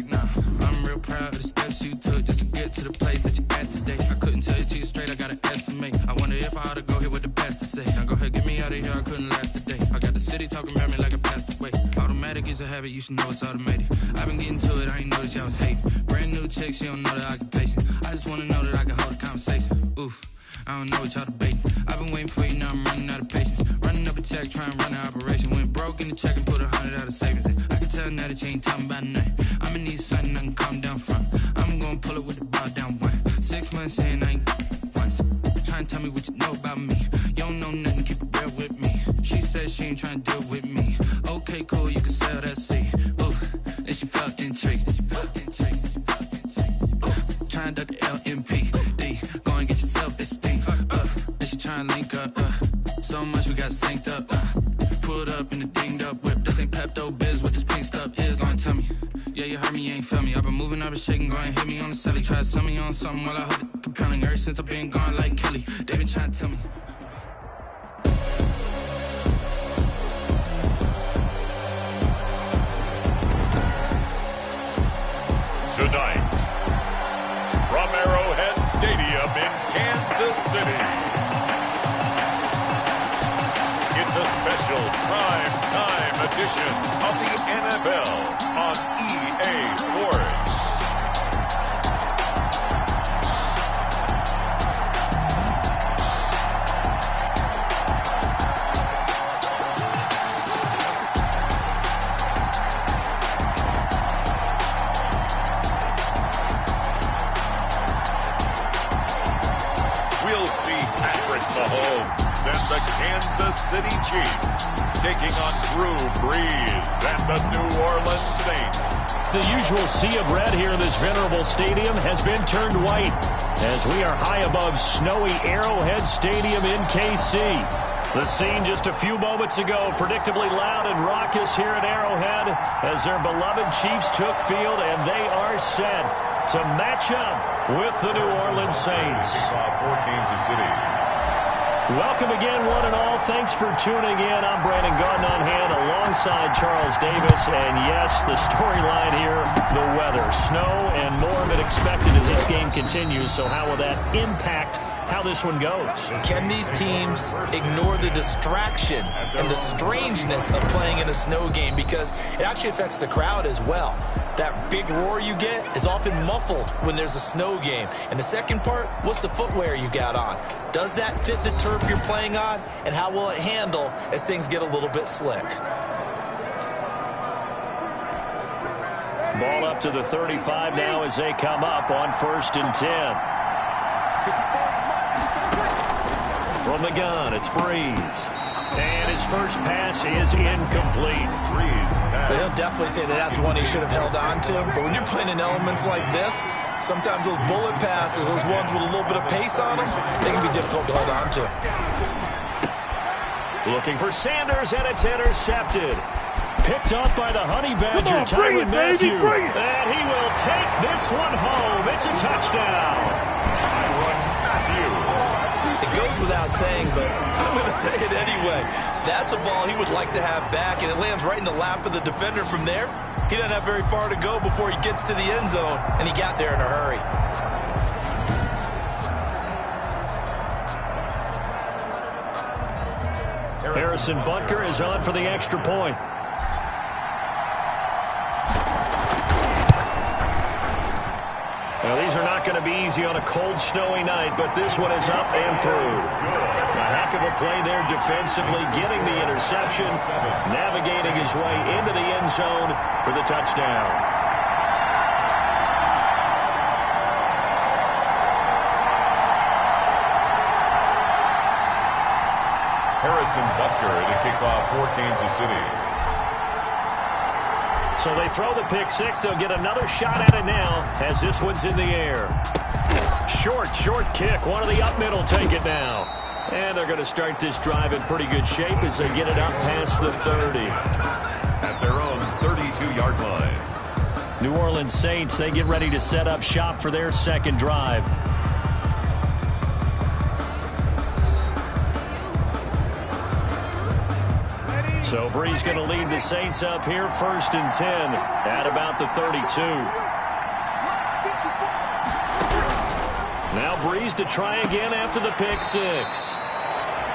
back now. I'm real proud of the steps you took just to get to the place that you're at today. I couldn't tell you to you straight, I gotta estimate. I wonder if I ought to go here with the best to say. Now go ahead, get me out of here, I couldn't last today. I got the city talking about me like I passed away. Automatic is a habit, you should know it's automated. I've been getting to it, I ain't noticed y'all was hating. Brand new chick, she don't know the occupation. I just wanna know that I can hold a conversation. Ooh, I don't know what y'all debating. I've been waiting for you, now I'm running out of patience. Running up a check, trying to run an operation. Went broke in the check and put 100 out of savings in. I can tell now that you ain't talking about nothing. I'ma need something I can calm down from. I'm gonna pull it with the bow down one. 6 months in, I ain't once. Trying to tell me what you know about me. You don't know nothing, keep it real with me. She said she ain't trying to deal with me. Okay, cool, you can sell that seed. Ooh, and she felt intrigued. Trying to duck the LMPD. Go and get yourself esteem. And she trying to link up. So much we got synced up. Pulled up in the dinged up whip. This ain't Pepto Biz, what this pink stuff is. Long tell me. Yeah, you heard me, you ain't feel me. I've been moving, I've been shaking, go and hit me on the celly. Try to sell me on something while I hold it compelling. Ever since I've been gone like Kelly, they been trying to tell me. Tonight, from Arrowhead Stadium in Kansas City, it's a special prime time edition of the NFL on EA Sports. Mahomes and the Kansas City Chiefs taking on Drew Brees and the New Orleans Saints. The usual sea of red here in this venerable stadium has been turned white as we are high above snowy Arrowhead Stadium in KC. The scene just a few moments ago, predictably loud and raucous here at Arrowhead as their beloved Chiefs took field, and they are set to match up with the New Orleans Saints. For Kansas City. Welcome again, one and all. Thanks for tuning in. I'm Brandon Gordon on hand alongside Charles Davis. And yes, the storyline here, the weather. Snow and more than expected as this game continues. So how will that impact how this one goes? Can these teams ignore the distraction and the strangeness of playing in a snow game? Because it actually affects the crowd as well. That big roar you get is often muffled when there's a snow game. And the second part, what's the footwear you got on? Does that fit the turf you're playing on? And how will it handle as things get a little bit slick? Ball up to the 35 now as they come up on 1st and 10. From the gun, it's Brees. And his first pass is incomplete. But he'll definitely say that that's one he should have held on to. But when you're playing in elements like this, sometimes those bullet passes, those ones with a little bit of pace on them, they can be difficult to hold on to. Looking for Sanders, and it's intercepted. Picked up by the Honey Badger, Tyrann Mathieu. And he will take this one home. It's a touchdown. It goes without saying, but I'm going to say it anyway. That's a ball he would like to have back, and it lands right in the lap of the defender from there. He doesn't have very far to go before he gets to the end zone, and he got there in a hurry. Harrison Butker is on for the extra point. Now, these are not going to be easy on a cold, snowy night, but this one is up and through. A heck of a play there defensively, getting the interception, navigating his way into the end zone for the touchdown. Harrison Butker to kick off for Kansas City. So they throw the pick six. They'll get another shot at it now as this one's in the air. Short kick. One of the up middle take it now. And they're going to start this drive in pretty good shape as they get it up past the 30. At their own 32-yard line. New Orleans Saints, they get ready to set up shop for their second drive. So Brees going to lead the Saints up here, 1st and 10 at about the 32. Now Brees to try again after the pick six.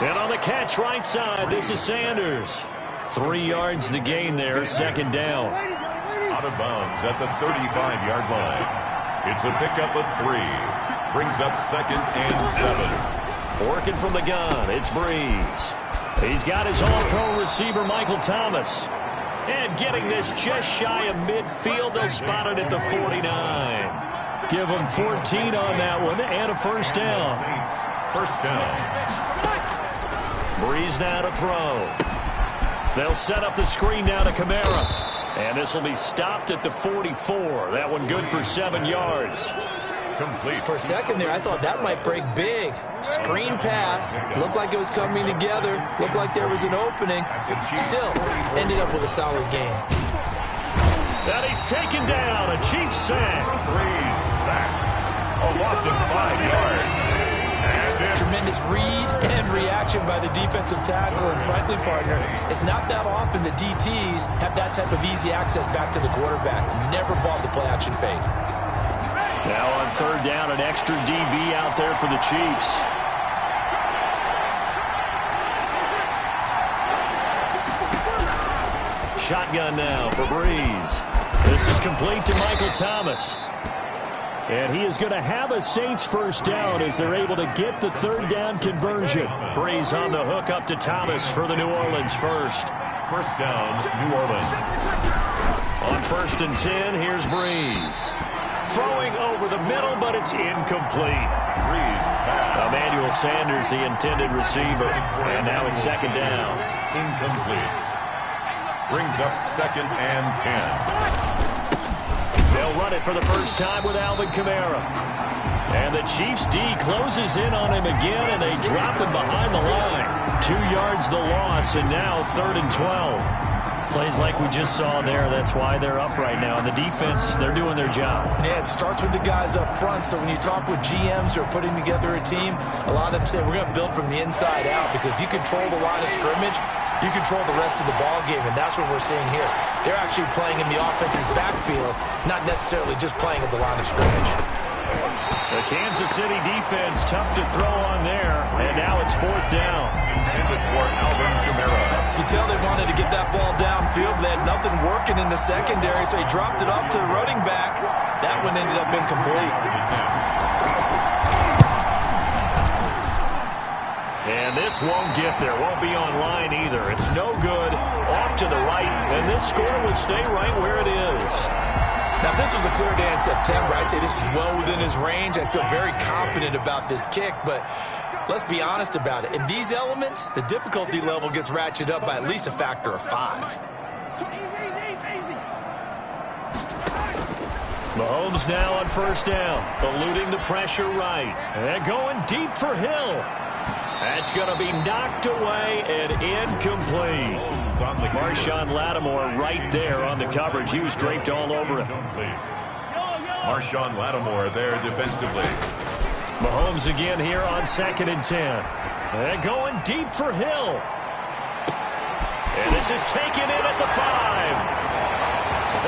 And on the catch right side, this is Sanders. 3 yards the gain there, 2nd down. Out of bounds at the 35-yard line. It's a pickup of 3. Brings up 2nd and 7. Working from the gun, it's Brees. He's got his all-pro receiver, Michael Thomas. And getting this just shy of midfield, they'll spot it at the 49. Give him 14 on that one and a 1st down. 1st down. Brees now to throw. They'll set up the screen now to Kamara. And this will be stopped at the 44. That one good for 7 yards. Complete. For a second there, I thought that might break big. Screen pass. Looked like it was coming together. Looked like there was an opening. Still, ended up with a solid game. And he's taken down. A Chiefs sack. Brees sacked. A loss of 5 yards. Tremendous read and reaction by the defensive tackle. And frankly, partner, it's not that often the DTs have that type of easy access back to the quarterback. Never bought the play-action fake. Now on 3rd down, an extra DB out there for the Chiefs. Shotgun now for Brees. This is complete to Michael Thomas. And he is going to have a Saints 1st down as they're able to get the 3rd down conversion. Brees on the hook up to Thomas for the New Orleans 1st. 1st down, New Orleans. On 1st and 10, here's Brees. Throwing over the middle, but it's incomplete. Brees pass. Emmanuel Sanders, the intended receiver. And now it's 2nd down. Incomplete. Brings up 2nd and 10. They'll run it for the first time with Alvin Kamara. And the Chiefs D closes in on him again, and they drop him behind the line. 2 yards the loss, and now 3rd and 12. Plays like we just saw there. That's why they're up right now. And the defense, they're doing their job. Yeah, it starts with the guys up front. So when you talk with GMs who are putting together a team, a lot of them say we're going to build from the inside out, because if you control the line of scrimmage, you control the rest of the ball game, and that's what we're seeing here. They're actually playing in the offense's backfield, not necessarily just playing at the line of scrimmage. The Kansas City defense tough to throw on there, and now it's 4th down. Intended for Alvin Kamara. You tell they wanted to get that ball downfield. They had nothing working in the secondary, so he dropped it off to the running back. That one ended up incomplete. And this won't get there. Won't be online either. It's no good. Off to the right, and this score will stay right where it is. Now, if this was a clear day in September, I'd say this is well within his range. I feel very confident about this kick, but let's be honest about it. In these elements, the difficulty level gets ratcheted up by at least a factor of 5. Mahomes now on 1st down, eluding the pressure right. And going deep for Hill. That's going to be knocked away and incomplete. Marshawn Lattimore right there on the coverage. He was draped all over it. Marshawn Lattimore there defensively. Mahomes again here on 2nd and 10. And going deep for Hill. And this is taken in at the 5.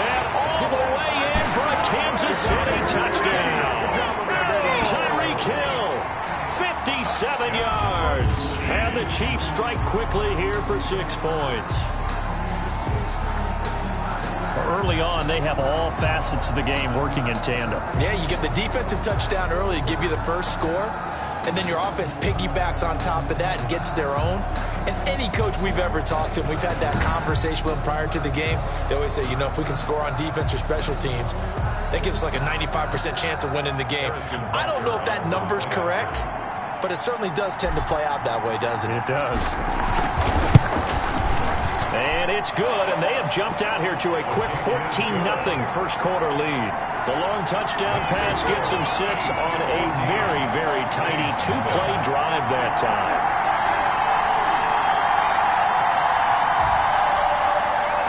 And all the way in for a Kansas City touchdown. Tyreek Hill, 57 yards. And the Chiefs strike quickly here for 6 points. Early on, they have all facets of the game working in tandem. Yeah, you get the defensive touchdown early to give you the first score, and then your offense piggybacks on top of that and gets their own. And any coach we've ever talked to, and we've had that conversation with them prior to the game, they always say, you know, if we can score on defense or special teams, that gives us like a 95% chance of winning the game. I don't know if that number's correct, but it certainly does tend to play out that way, doesn't it? It does. And it's good, and they have jumped out here to a quick 14-0 first quarter lead. The long touchdown pass gets them 6 on a very, very tidy 2-play drive that time.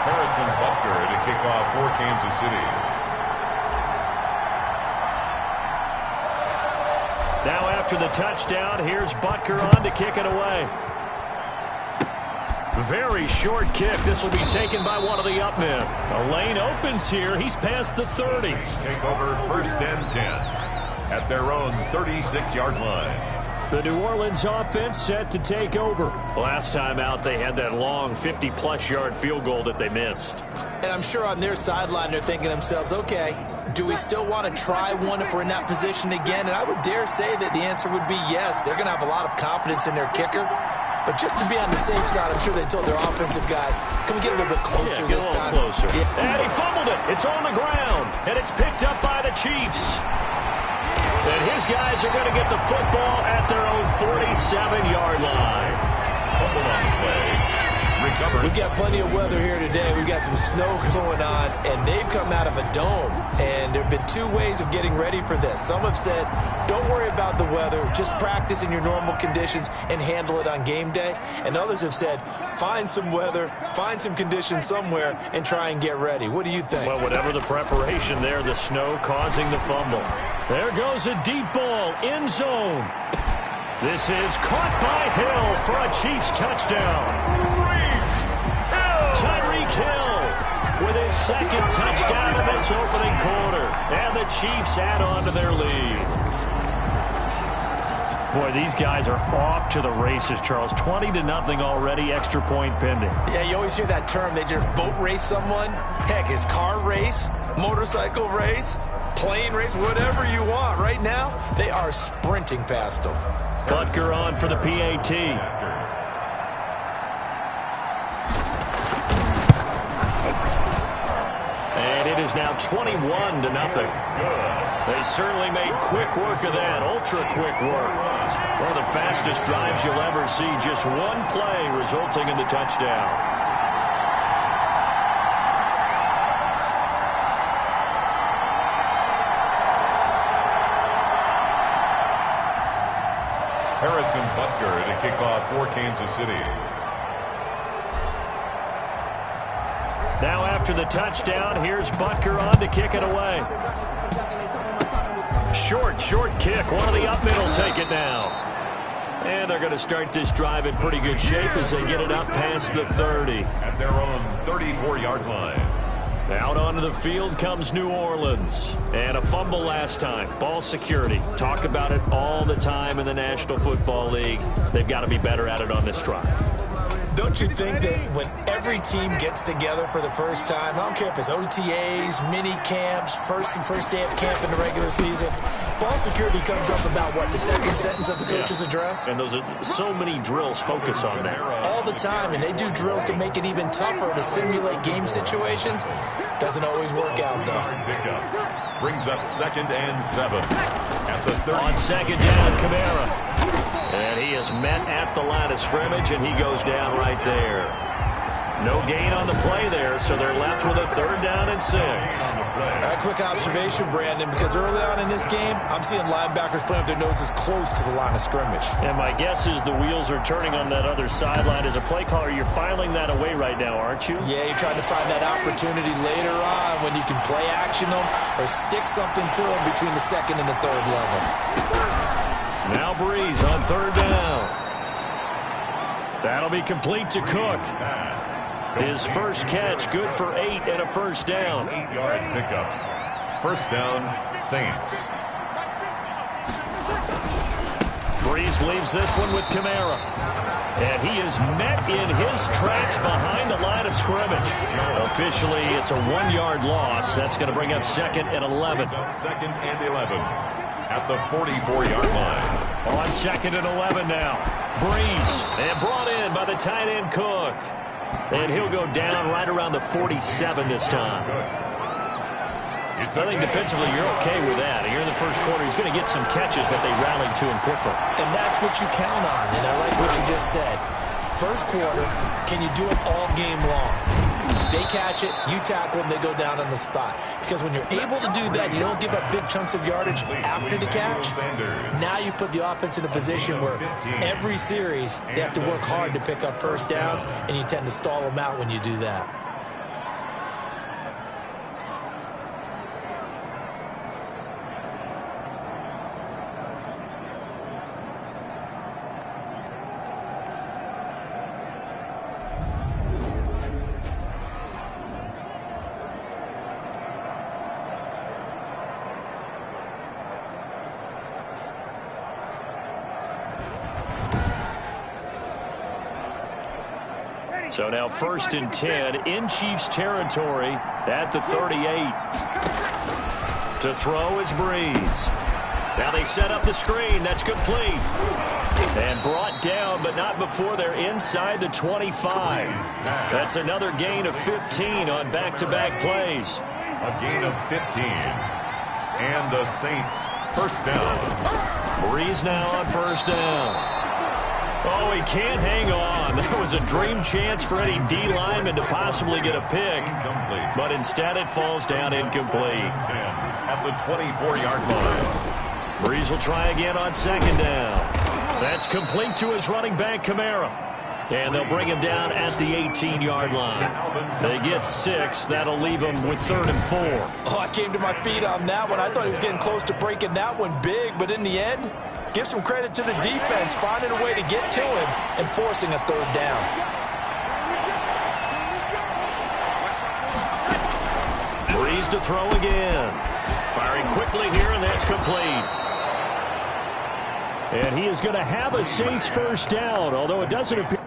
Harrison Butker to kick off for Kansas City. Now after the touchdown, here's Butker on to kick it away. Very short kick. This will be taken by one of the up men. A lane opens here. He's past the 30. Take over 1st and 10 at their own 36-yard line. The New Orleans offense set to take over. Last time out, they had that long 50-plus yard field goal that they missed. And I'm sure on their sideline, they're thinking to themselves, okay, do we still want to try one if we're in that position again? And I would dare say that the answer would be yes. They're going to have a lot of confidence in their kicker. But just to be on the safe side, I'm sure they told their offensive guys, can we get a little bit closer this time? Closer. Yeah. And he fumbled it. It's on the ground. And it's picked up by the Chiefs. And his guys are going to get the football at their own 47-yard line. Fumble on the play. Recovered. We've got plenty of weather here today. We've got some snow going on, and they've come out of a dome. And there have been two ways of getting ready for this. Some have said, don't worry about the weather. Just practice in your normal conditions and handle it on game day. And others have said, find some weather, find some conditions somewhere, and try and get ready. What do you think? Well, whatever the preparation there, the snow causing the fumble. There goes a deep ball, end zone. This is caught by Hill for a Chiefs touchdown. Tyreek Hill with his second touchdown in this opening quarter. And the Chiefs add on to their lead. Boy, these guys are off to the races, Charles. 20-0 already, extra point pending. Yeah, you always hear that term. They just boat race someone. Heck, it's car race, motorcycle race, plane race, whatever you want. Right now, they are sprinting past them. Butker on for the PAT. And it is now 21-0. They certainly made quick work of that, ultra-quick work. One of the fastest drives you'll ever see, just one play resulting in the touchdown. Harrison Butker to kick off for Kansas City. Now after the touchdown, here's Butker on to kick it away. Short kick. One of the up men will take it now. And they're going to start this drive in pretty good shape as they get it up past the 30. At their own 34-yard line. Out onto the field comes New Orleans. And a fumble last time. Ball security. Talk about it all the time in the National Football League. They've got to be better at it on this drive. Don't you think that when every team gets together for the first time, I don't care if it's OTAs, mini camps, first day of camp in the regular season, ball security comes up about, what, the second sentence of the coach's address? And those are so many drills focus on that. All the time, and they do drills to make it even tougher to simulate game situations. Doesn't always work out, though. Brings up 2nd and 7. At the 30. On second down, Kamara. And he is met at the line of scrimmage, and he goes down right there. No gain on the play there, so they're left with a 3rd down and 6. A quick observation, Brandon, because early on in this game, I'm seeing linebackers playing with their noses close to the line of scrimmage. And my guess is the wheels are turning on that other sideline. As a play caller, you're filing that away right now, aren't you? Yeah, you're trying to find that opportunity later on when you can play action them or stick something to them between the 2nd and the 3rd level. Now Breeze on 3rd down. That'll be complete to Cook. His first catch, good for 8 and a 1st down. 8-yard pickup. 1st down, Saints. Breeze leaves this one with Kamara. And he is met in his tracks behind the line of scrimmage. Officially, it's a 1-yard loss. That's going to bring up 2nd and 11. 2nd and 11 at the 44-yard line. On 2nd and 11 now. Breeze, and brought in by the tight end Cook. And he'll go down right around the 47 this time. I think defensively you're okay with that. Here in the first quarter, he's going to get some catches, but they rallied to him quickly. And that's what you count on, and I like what you just said. First quarter, can you do it all game long? They catch it, you tackle them, they go down on the spot. Because when you're able to do that, you don't give up big chunks of yardage after the catch. Now you put the offense in a position where every series they have to work hard to pick up 1st downs, and you tend to stall them out when you do that. So now 1st and 10 in Chiefs territory at the 38. To throw is Breeze. Now they set up the screen. That's complete. And brought down, but not before they're inside the 25. That's another gain of 15 on back-to-back plays. A gain of 15. And the Saints, first down. Breeze now on 1st down. Oh, he can't hang on. That was a dream chance for any D lineman to possibly get a pick. But instead it falls down incomplete. 10 at the 24-yard line. Breeze will try again on 2nd down. That's complete to his running back, Kamara. And they'll bring him down at the 18-yard line. They get 6. That'll leave him with 3rd and 4. Oh, I came to my feet on that one. I thought he was getting close to breaking that one big, but in the end, give some credit to the defense, finding a way to get to him and forcing a 3rd down. Breeze to throw again. Firing quickly here, and that's complete. And he is going to have a Saints first down, although it doesn't appear.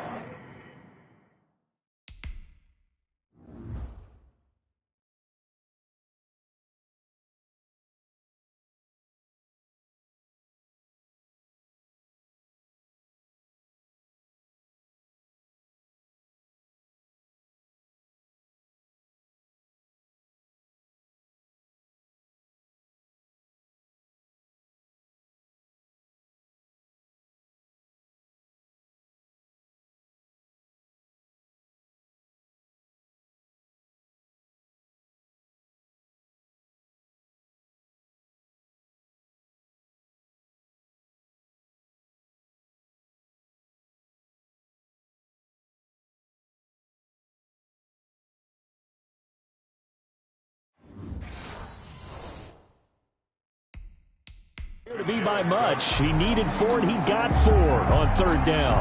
To be by much. He needed 4, and he got 4 on 3rd down.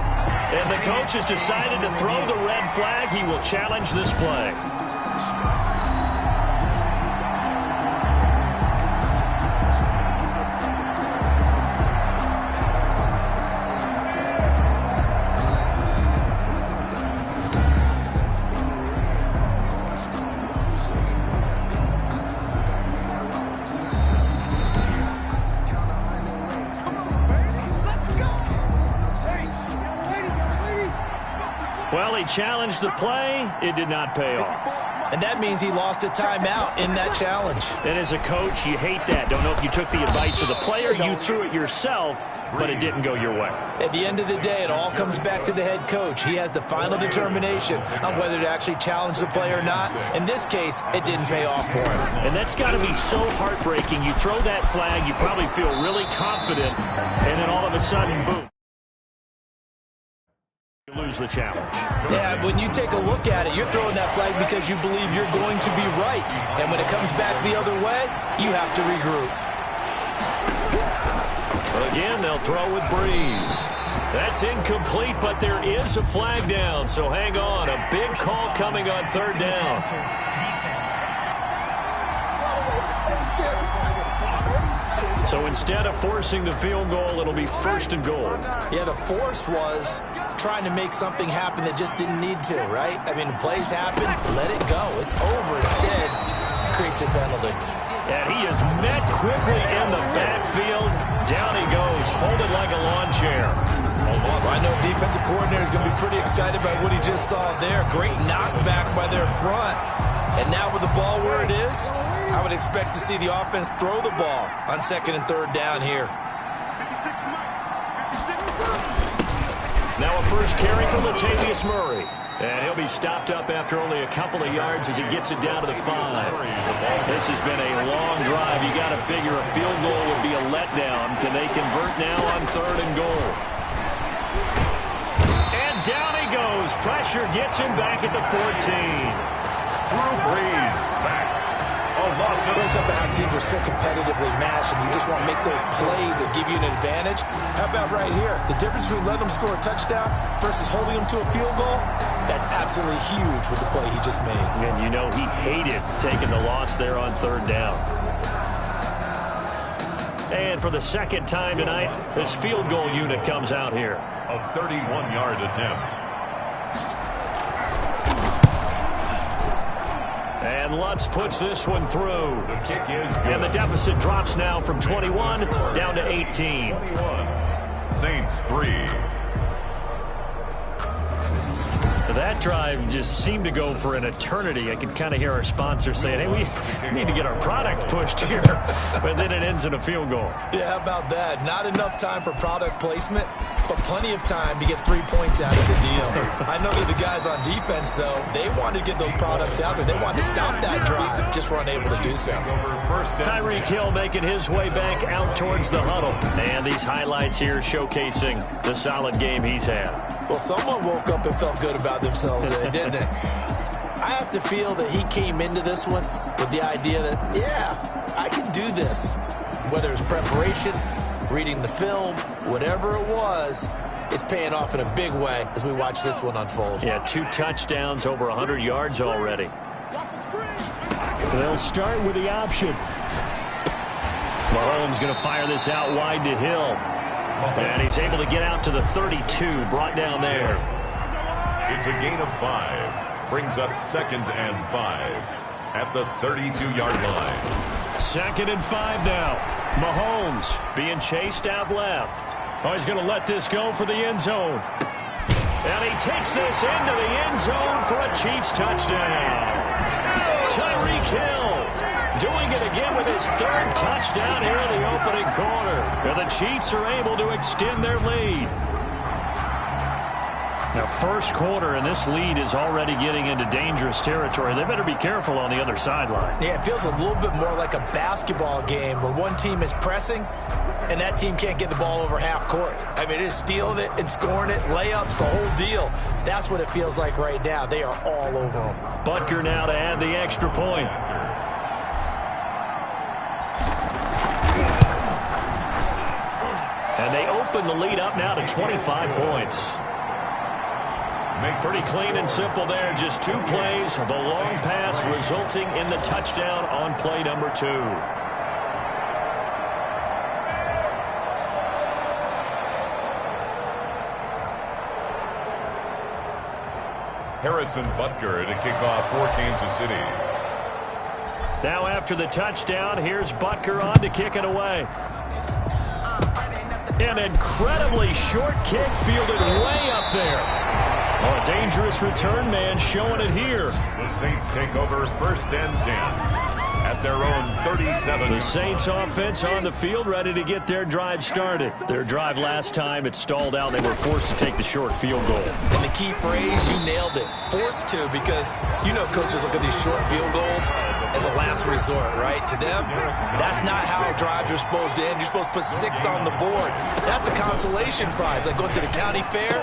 And the coach has decided to throw the red flag. He will challenge this play. Well, he challenged the play. It did not pay off. And that means he lost a timeout in that challenge. And as a coach, you hate that. Don't know if you took the advice of the player. You threw it yourself, but it didn't go your way. At the end of the day, it all comes back to the head coach. He has the final determination on whether to actually challenge the play or not. In this case, it didn't pay off for him. And that's got to be so heartbreaking. You throw that flag, you probably feel really confident, and then all of a sudden, boom. Lose the challenge. Yeah, when you take a look at it, you're throwing that flag because you believe you're going to be right. And when it comes back the other way, you have to regroup. Again, they'll throw with Breeze. That's incomplete, but there is a flag down, so hang on. A big call coming on 3rd down. So instead of forcing the field goal, it'll be 1st and goal. Yeah, the force was trying to make something happen that just didn't need to, right? I mean, plays happen, let it go. It's over. Instead, it creates a penalty. And he is met quickly in the backfield. Down he goes, folded like a lawn chair. I know defensive coordinator is going to be pretty excited about what he just saw there. Great knockback by their front. And now with the ball where it is, I would expect to see the offense throw the ball on 2nd and 3rd down here. Now a first carry from Latavius Murray. And he'll be stopped up after only a couple of yards as he gets it down to the 5. This has been a long drive. You got to figure a field goal would be a letdown. Can they convert now on 3rd and goal? And down he goes. Pressure gets him back at the 14. Drew Brees sacked. It brings up how teams are so competitively matched, and you just want to make those plays that give you an advantage. How about right here? The difference between letting them score a touchdown versus holding them to a field goal, that's absolutely huge with the play he just made. And you know he hated taking the loss there on 3rd down. And for the 2nd time tonight, this field goal unit comes out here. A 31-yard attempt. And Lutz puts this one through. The kick is good. And the deficit drops now from 21 down to 18. 21. Saints 3. That drive just seemed to go for an eternity. I could kind of hear our sponsor saying, hey, we need to get our product pushed here. But then it ends in a field goal. Yeah, how about that? Not enough time for product placement, but plenty of time to get 3 points out of the deal. I know that the guys on defense, though, they wanted to get those products out there. They wanted to stop that drive, just weren't able to do so. Tyreek Hill making his way back out towards the huddle. And these highlights here showcasing the solid game he's had. Well, someone woke up and felt good about themselves today, didn't they? I have to feel that he came into this one with the idea that, yeah, I can do this. Whether it's preparation, reading the film, whatever it was, it's paying off in a big way as we watch this one unfold. Yeah, 2 touchdowns, over 100 yards already. They'll start with the option. Mahomes going to fire this out wide to Hill. And he's able to get out to the 32, brought down there. It's a gain of 5. Brings up 2nd and 5 at the 32-yard line. 2nd and 5 now. Mahomes being chased out left. Oh, he's going to let this go for the end zone. And he takes this into the end zone for a Chiefs touchdown. Tyreek Hill doing it again with his 3rd touchdown here in the opening quarter. And the Chiefs are able to extend their lead. Now, first quarter, and this lead is already getting into dangerous territory. They better be careful on the other sideline. Yeah, it feels a little bit more like a basketball game where one team is pressing and that team can't get the ball over half court. I mean, it is stealing it and scoring it, layups, the whole deal. That's what it feels like right now. They are all over them. Butker now to add the extra point. And they open the lead up now to 25 points. Pretty clean and simple there. Just 2 plays. The long pass resulting in the touchdown on play number 2. Harrison Butker to kick off for Kansas City. Now after the touchdown, here's Butker on to kick it away. An incredibly short kick fielded way up there. Oh, a dangerous return man showing it here. The Saints take over 1st and 10 at their own 37. The Saints offense on the field ready to get their drive started. Their drive last time, it stalled out. They were forced to take the short field goal. And the key phrase, you nailed it. Forced to, because you know coaches look at these short field goals as a last resort, right? To them, that's not how drives are supposed to end. You're supposed to put 6 on the board. That's a consolation prize. Like going to the county fair,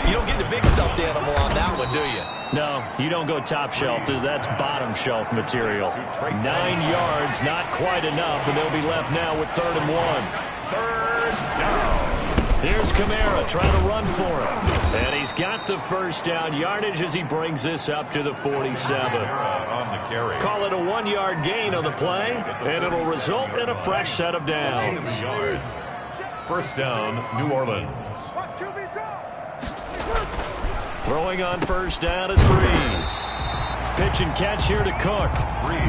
you don't get the big stuffed animal on that one, do you? No, you don't go top shelf. That's bottom shelf material. 9 yards, not quite enough, and they'll be left now with 3rd and 1. 3rd down. Here's Kamara trying to run for it. And he's got the first down yardage as he brings this up to the 47. On the carry. Call it a 1-yard gain on the play, and it'll result in a fresh set of downs. 1st down, New Orleans. Throwing on 1st down is Breeze. Pitch and catch here to Cook.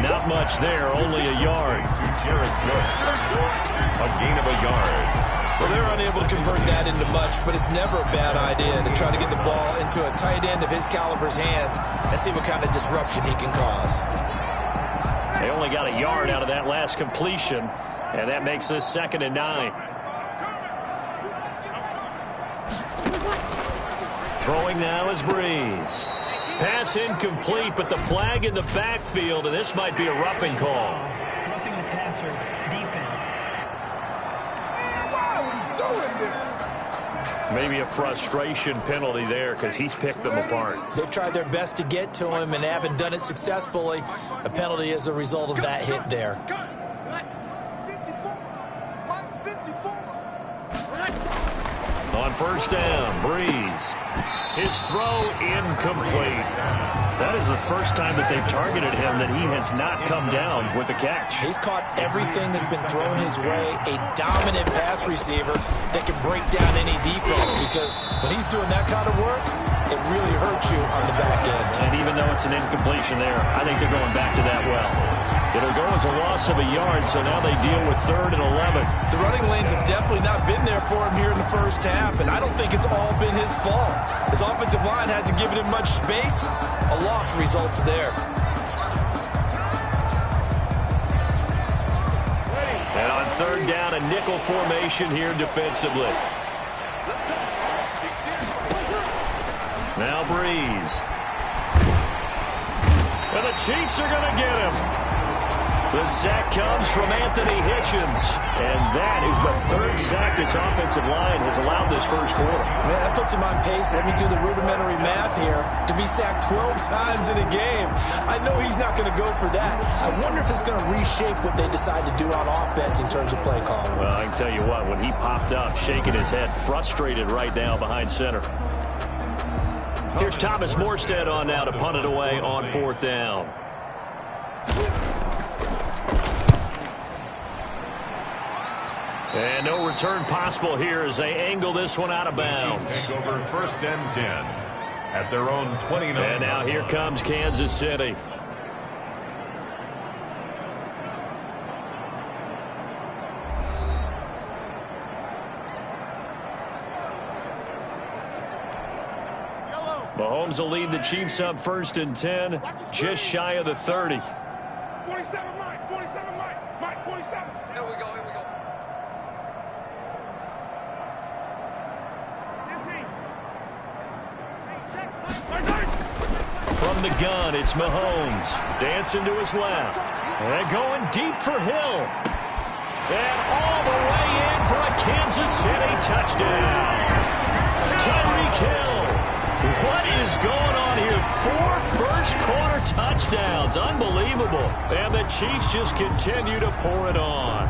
Not much there, only a yard. Jared Cook. A gain of a yard. Well, they're unable to convert that into much, but it's never a bad idea to try to get the ball into a tight end of his caliber's hands and see what kind of disruption he can cause. They only got a yard out of that last completion, and that makes this 2nd and 9. Throwing now is Breeze. Pass incomplete, but the flag in the backfield, and this might be a roughing call. Roughing the passer, defense. Maybe a frustration penalty there because he's picked them apart. They've tried their best to get to him and haven't done it successfully. A penalty as a result of that hit there. On first down, Breeze. His throw incomplete. That is the first time that they've targeted him that he has not come down with a catch. He's caught everything that's been thrown his way. A dominant pass receiver that can break down any defense, because when he's doing that kind of work, it really hurts you on the back end. And even though it's an incompletion there, I think they're going back to that well. It'll go as a loss of a yard, so now they deal with 3rd and 11. The running lanes have definitely not been there for him here in the first half, and I don't think it's all been his fault. His offensive line hasn't given him much space. A loss results there. And on 3rd down, a nickel formation here defensively. Now Breeze. And the Chiefs are going to get him. The sack comes from Anthony Hitchens. And that is the 3rd sack this offensive line has allowed this first quarter. Man, that puts him on pace. Let me do the rudimentary math here. To be sacked 12 times in a game, I know he's not going to go for that. I wonder if it's going to reshape what they decide to do on offense in terms of play calling. Well, I can tell you what, when he popped up, shaking his head, frustrated right now behind center. Here's Thomas Morstead on now to punt it away on 4th down. And no return possible here as they angle this one out of bounds. Take over 1st and 10 at their own 29. And now here comes Kansas City. Mahomes will lead the Chiefs up 1st and 10, just shy of the 30. 47, Mike. 47, Mike. Mike, 47. Here we go. Here we go. 15. From the gun, it's Mahomes. Dancing to his left. And going deep for Hill. And all the way in for a Kansas City touchdown. Tyreek Hill. What is going on here? 4 first-quarter touchdowns. Unbelievable. And the Chiefs just continue to pour it on.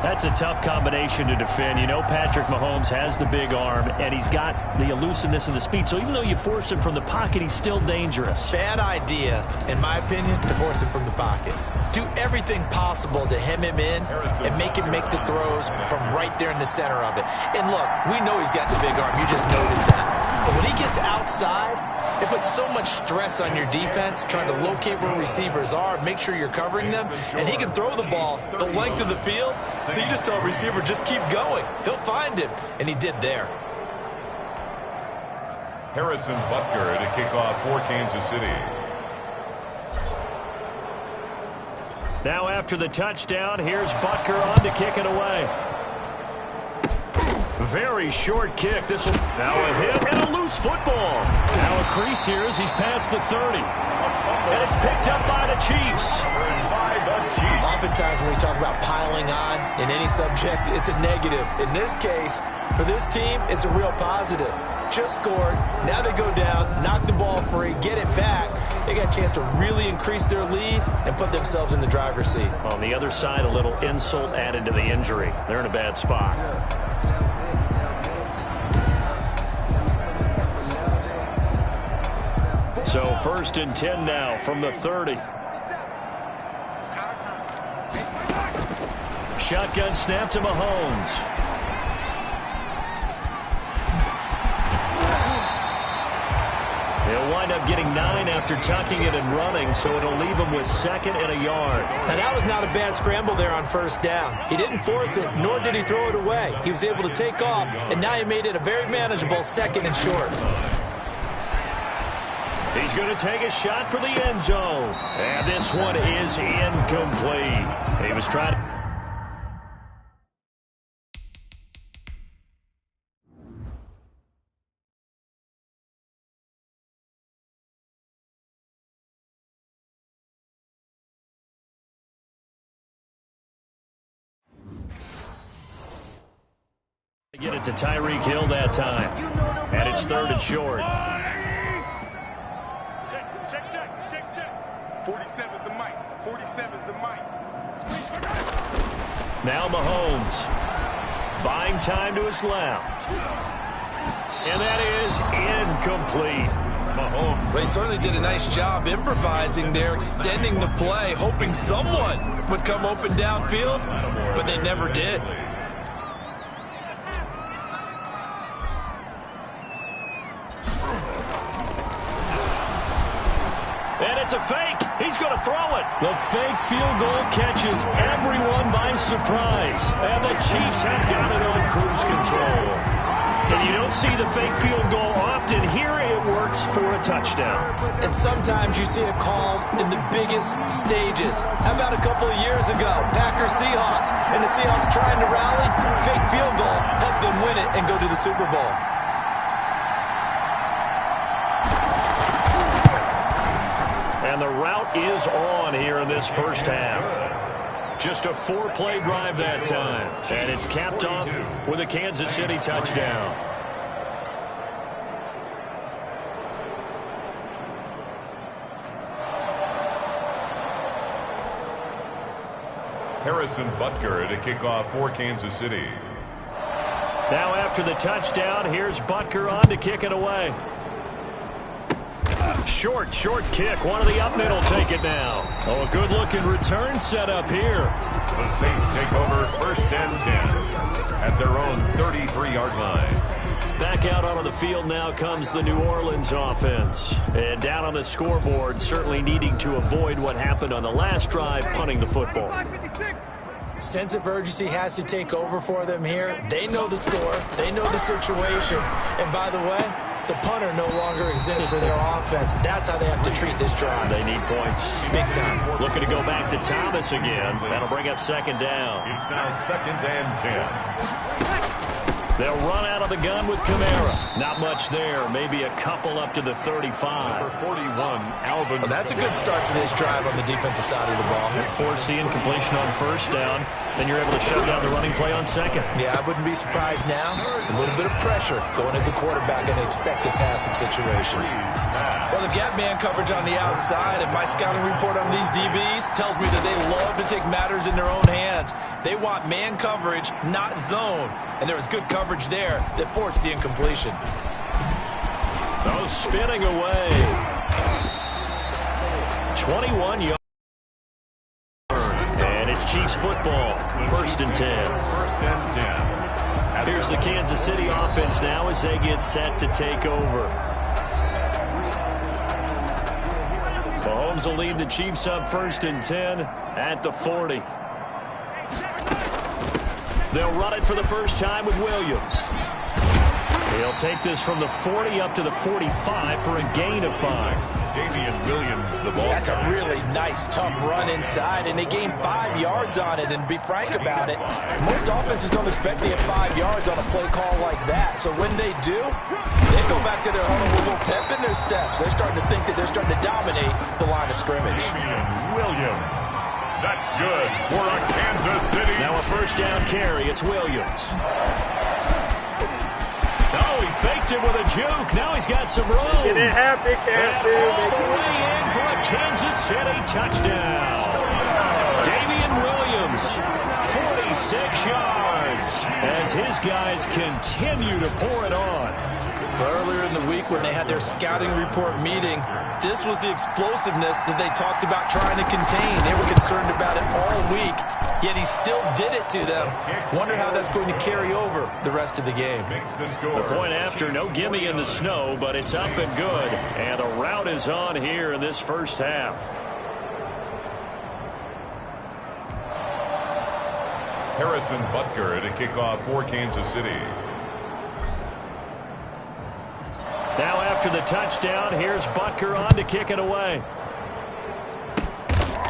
That's a tough combination to defend. You know Patrick Mahomes has the big arm, and he's got the elusiveness and the speed. So even though you force him from the pocket, he's still dangerous. Bad idea, in my opinion, to force him from the pocket. Do everything possible to hem him in and make him make the throws from right there in the center of it. And look, we know he's got the big arm. You just noted that. But when he gets outside, it puts so much stress on your defense trying to locate where receivers are, make sure you're covering them, and he can throw the ball the length of the field. So you just tell a receiver, just keep going. He'll find him, and he did there. Harrison Butker to kick off for Kansas City. Now after the touchdown, here's Butker on to kick it away. Very short kick. This will now a hit and a loose football. Now a crease here as he's past the 30. And it's picked up by the Chiefs. Oftentimes when we talk about piling on in any subject, it's a negative. In this case, for this team, it's a real positive. Just scored. Now they go down, knock the ball free, get it back. They got a chance to really increase their lead and put themselves in the driver's seat. On the other side, a little insult added to the injury. They're in a bad spot. So 1st and 10 now from the 30. Shotgun snap to Mahomes. He'll wind up getting 9 after tucking it and running, so it'll leave him with 2nd and a yard. And that was not a bad scramble there on 1st down. He didn't force it, nor did he throw it away. He was able to take off, and now he made it a very manageable 2nd and short. He's going to take a shot for the end zone. And this one is incomplete. He was trying to... Get it to Tyreek Hill that time. And it's 3rd and short. Check. 47 is the mic. 47 is the mic. Now Mahomes. Buying time to his left. And that is incomplete. Mahomes. They certainly did a nice job improvising there, extending the play, hoping someone would come open downfield, but they never did. And it's a fake. He's going to throw it. The fake field goal catches everyone by surprise. And the Chiefs have got it on cruise control. And you don't see the fake field goal often. Here it works for a touchdown. And sometimes you see it called in the biggest stages. How about a couple of years ago, Packers-Seahawks, and the Seahawks trying to rally, fake field goal, help them win it and go to the Super Bowl. And the route is on here in this first half. Just a 4-play drive that time. And it's capped off with a Kansas City touchdown. Harrison Butker to kick off for Kansas City. Now after the touchdown, here's Butker on to kick it away. Short kick. One of the up middle take it now. Oh, a good-looking return set up here. The Saints take over 1st and 10 at their own 33-yard line. Back out onto the field now comes the New Orleans offense. And down on the scoreboard, certainly needing to avoid what happened on the last drive, punting the football. Sense of urgency has to take over for them here. They know the score. They know the situation. And by the way, the punter no longer exists for their offense. That's how they have to treat this drive. They need points. Big time. Looking to go back to Thomas again. That'll bring up 2nd down. It's now 2nd and 10. They'll run out of the gun with Kamara. Not much there. Maybe a couple up to the 35. Number 41, Alvin. Well, that's a good start to this drive on the defensive side of the ball. Forcing incompletion on 1st down. Then you're able to shut down the running play on 2nd. Yeah, I wouldn't be surprised now. A little bit of pressure going at the quarterback in an expected passing situation. Well, they've got man coverage on the outside, and my scouting report on these DBs tells me that they love to take matters in their own hands. They want man coverage, not zone. And there was good coverage there that forced the incompletion. Oh, spinning away. 21 yards. And it's Chiefs football. 1st and 10. 1st and 10. Here's the Kansas City offense now as they get set to take over. Mahomes will lead the Chiefs up 1st and 10 at the 40. They'll run it for the first time with Williams. He'll take this from the 40 up to the 45 for a gain of 5. Damian Williams, the ball. That's a really nice, tough run inside, and they gained 5 yards on it. And be frank about it, most offenses don't expect to get 5 yards on a play call like that. So when they do, they go back to their huddle with a little pep in their steps. They're starting to think that they're starting to dominate the line of scrimmage. Damian Williams. That's good for a Kansas City. Now a 1st down carry. It's Williams. Oh, he faked it with a juke. Now he's got some room. Get it happy, Kansas. All the way in for a Kansas City touchdown. Damian Williams, 46 yards, as his guys continue to pour it on. Earlier in the week when they had their scouting report meeting, this was the explosiveness that they talked about trying to contain. They were concerned about it all week, yet he still did it to them. Wonder how that's going to carry over the rest of the game. The point after, no gimme in the snow, but it's up and good. And the route is on here in this first half. Harrison Butker to kick off for Kansas City. Now after the touchdown, here's Butker on to kick it away.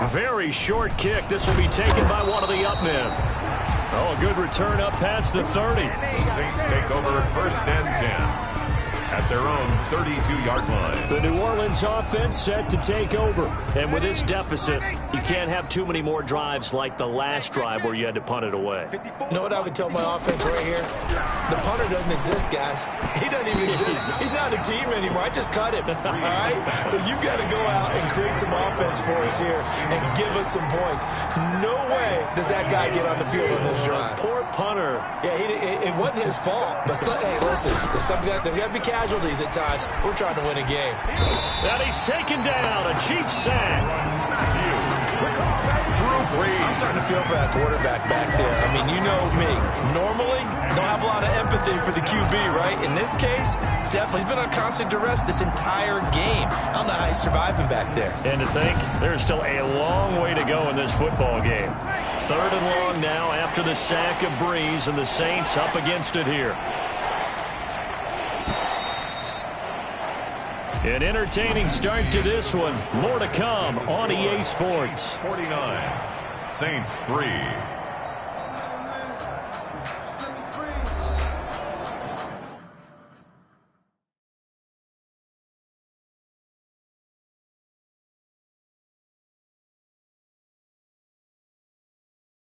Very short kick. This will be taken by one of the up men. Oh, a good return up past the 30. Saints take over 1st and 10 at their own 32-yard line. The New Orleans offense set to take over. And with this deficit, You can't have too many more drives like the last drive where you had to punt it away. You know what I would tell my offense right here? The punter doesn't exist, guys. He doesn't even exist. He's not a team anymore. I just cut him, all right? So you've got to go out and create some offense for us here and give us some points. No way does that guy get on the field on this drive. Poor punter. Yeah, it wasn't his fault. But, hey, listen, there's got to be casualties at times. We're trying to win a game. And he's taken down. A Chiefs sack. I'm starting to feel for that quarterback back there. I mean, you know me. Normally, don't have a lot of empathy for the QB, right? In this case, definitely. He's been on constant duress this entire game. I don't know how he's surviving back there. And to think, there's still a long way to go in this football game. 3rd and long now after the sack of Breeze, and the Saints up against it here. An entertaining start to this one. More to come on EA Sports. 49, Saints 3.